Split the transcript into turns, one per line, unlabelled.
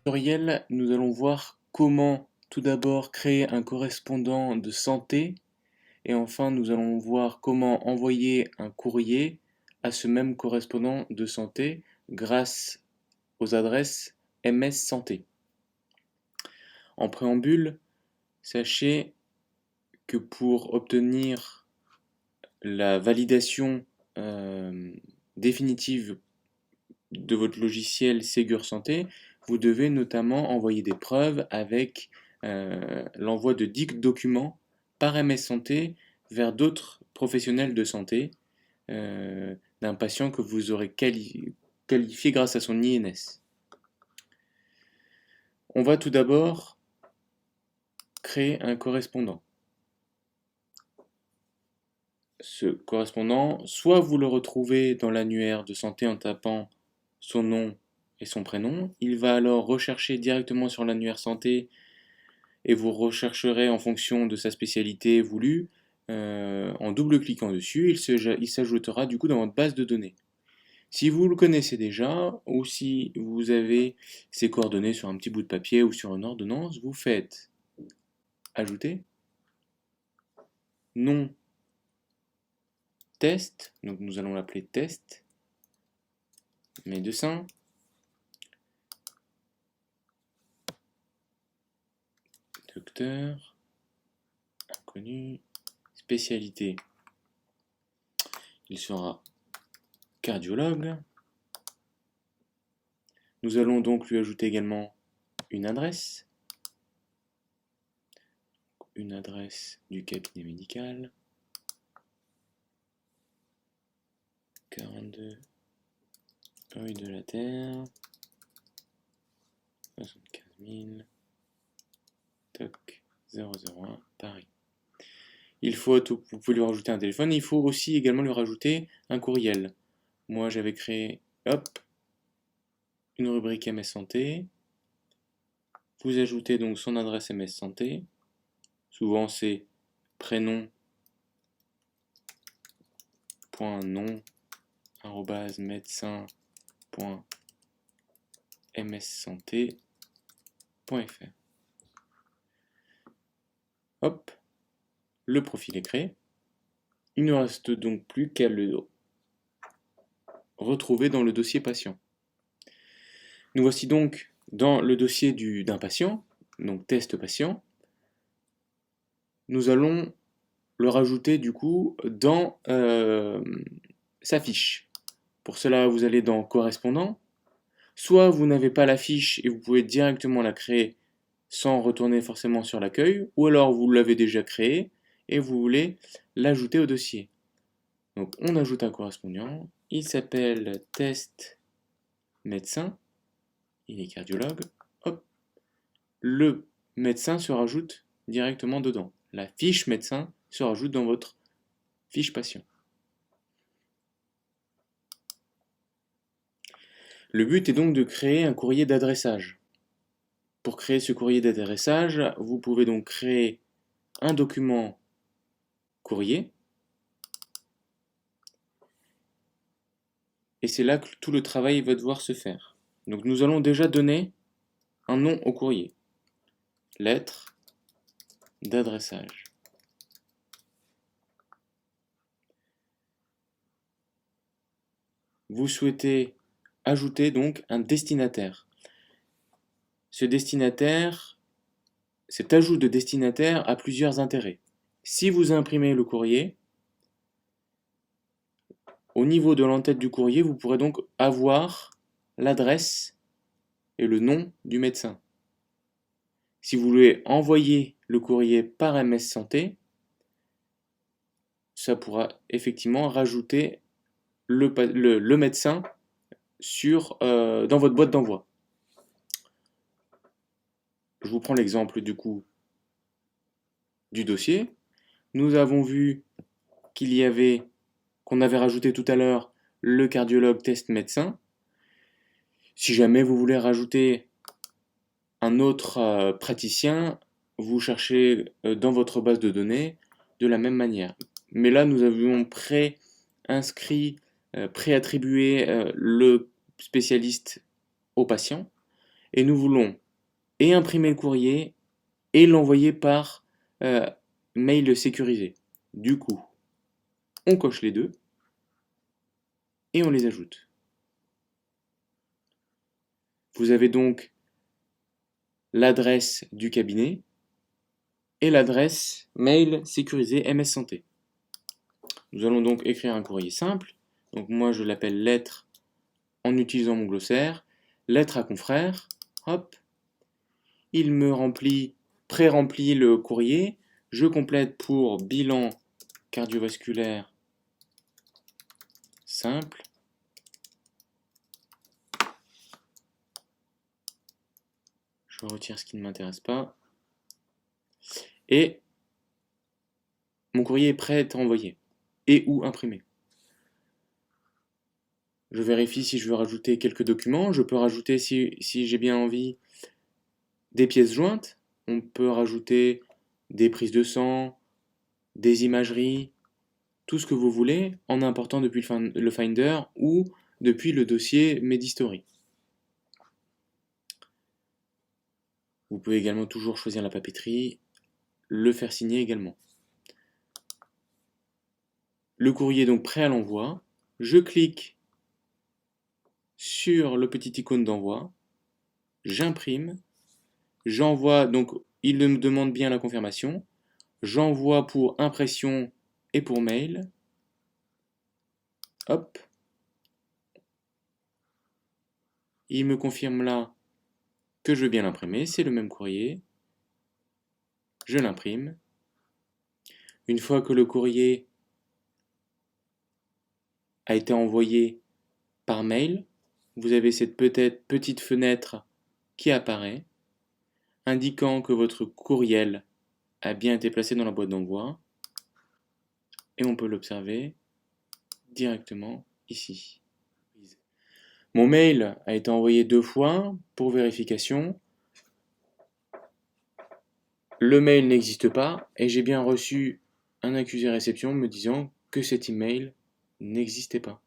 Tutoriel, nous allons voir comment tout d'abord créer un correspondant de santé et enfin nous allons voir comment envoyer un courrier à ce même correspondant de santé grâce aux adresses MS Santé. En préambule, sachez que pour obtenir la validation définitive de votre logiciel Ségur Santé, vous devez notamment envoyer des preuves avec l'envoi de 10 documents par MS Santé vers d'autres professionnels de santé d'un patient que vous aurez qualifié grâce à son INS. On va tout d'abord créer un correspondant. Ce correspondant, soit vous le retrouvez dans l'annuaire de santé en tapant son nom et son prénom, il va alors rechercher directement sur l'annuaire santé et vous rechercherez en fonction de sa spécialité voulue. En double-cliquant dessus, il s'ajoutera du coup dans votre base de données. Si vous le connaissez déjà ou si vous avez ses coordonnées sur un petit bout de papier ou sur une ordonnance, vous faites ajouter, nom test, donc nous allons l'appeler test, médecin, docteur, inconnu, spécialité, il sera cardiologue. Nous allons donc lui ajouter également une adresse du cabinet médical, 42 rue de la Terre, 75 000, toc 001, Paris. Vous pouvez lui rajouter un téléphone, il faut aussi également lui rajouter un courriel. Moi j'avais créé, hop, une rubrique MS Santé. Vous ajoutez donc son adresse MS Santé. Souvent c'est prénom.nom@médecin.mssanté.fr. Hop, le profil est créé. Il ne reste donc plus qu'à le retrouver dans le dossier patient. Nous voici donc dans le dossier d'un patient, donc test patient. Nous allons le rajouter du coup dans sa fiche. Pour cela, vous allez dans correspondant. Soit vous n'avez pas la fiche et vous pouvez directement la créer sans retourner forcément sur l'accueil, ou alors vous l'avez déjà créé et vous voulez l'ajouter au dossier. Donc on ajoute un correspondant, il s'appelle test médecin, il est cardiologue, hop, le médecin se rajoute directement dedans. La fiche médecin se rajoute dans votre fiche patient. Le but est donc de créer un courrier d'adressage. Pour créer ce courrier d'adressage, vous pouvez donc créer un document courrier. Et c'est là que tout le travail va devoir se faire. Donc nous allons déjà donner un nom au courrier. Lettre d'adressage. Vous souhaitez ajouter donc un destinataire. Cet ajout de destinataire a plusieurs intérêts. Si vous imprimez le courrier, au niveau de l'entête du courrier, vous pourrez donc avoir l'adresse et le nom du médecin. Si vous voulez envoyer le courrier par MS Santé, ça pourra effectivement rajouter le médecin dans votre boîte d'envoi. Je vous prends l'exemple du coup du dossier. Nous avons vu qu'on avait rajouté tout à l'heure le cardiologue test médecin. Si jamais vous voulez rajouter un autre praticien, vous cherchez dans votre base de données de la même manière. Mais là, nous avions préattribué le spécialiste au patient. et nous voulons et imprimer le courrier et l'envoyer par mail sécurisé. Du coup, on coche les deux et on les ajoute. Vous avez donc l'adresse du cabinet et l'adresse mail sécurisée MS Santé. Nous allons donc écrire un courrier simple. Donc moi je l'appelle lettre en utilisant mon glossaire. Lettre à confrère. Hop. Il me pré-remplit le courrier. Je complète pour bilan cardiovasculaire simple. Je retire ce qui ne m'intéresse pas. Et mon courrier est prêt à être envoyé et ou imprimé. Je vérifie si je veux rajouter quelques documents. Je peux rajouter, si j'ai bien envie, des pièces jointes. On peut rajouter des prises de sang, des imageries, tout ce que vous voulez en important depuis le Finder ou depuis le dossier Medistory. Vous pouvez également toujours choisir la papeterie, le faire signer également. Le courrier est donc prêt à l'envoi. Je clique sur le petit icône d'envoi, j'imprime, j'envoie, donc il me demande bien la confirmation, j'envoie pour impression et pour mail, hop, il me confirme là que je veux bien l'imprimer, c'est le même courrier, je l'imprime. Une fois que le courrier a été envoyé par mail, vous avez cette petite fenêtre qui apparaît, indiquant que votre courriel a bien été placé dans la boîte d'envoi, et on peut l'observer directement ici. Mon mail a été envoyé 2 fois pour vérification. Le mail n'existe pas et j'ai bien reçu un accusé réception me disant que cet email n'existait pas.